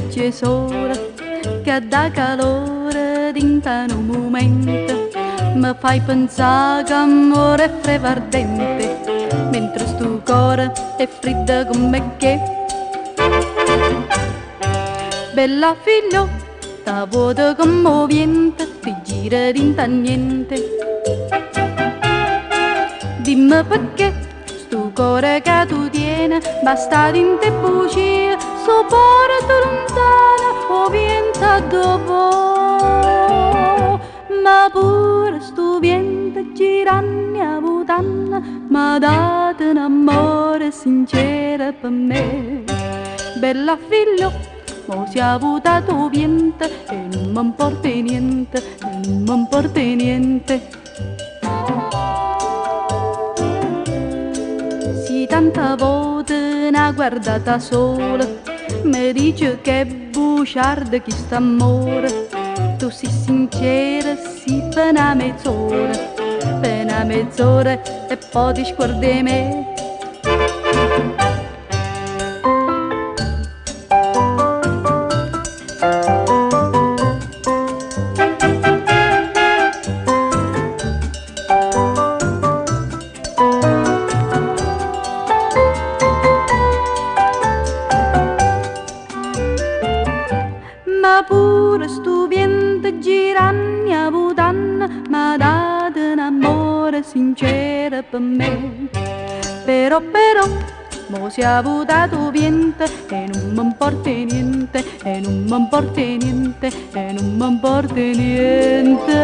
luce sola che dà calore dint'an un momento, mi fai pensare che amore è frevo ardente, mentre sto cuore è freddo come che. Bella figliotta, vuota commovente, ti gira dinta niente. Dimmi perché sto cuore che tu tieni basta in te bugie, so porta lontana o vienta dopo. Ma pure sto vento girando a vuotanna m'ha dato un amore sincero per me. Bella figliotta, mo si è avuta tu vento e non mi importa niente, e non mi importa niente. Si tante volte n'ha guardata sola, mi dice che è bugiarda chi sta amore. Tu sei sincera, sì, per una mezz'ora e poi ti scordi me. Ma pure sto vento girando a vuotanna m'ha dato un amore sincero per me. Però, mo si è avuta tu vento e non mi importa niente, e non mi importa niente, e non mi importa niente.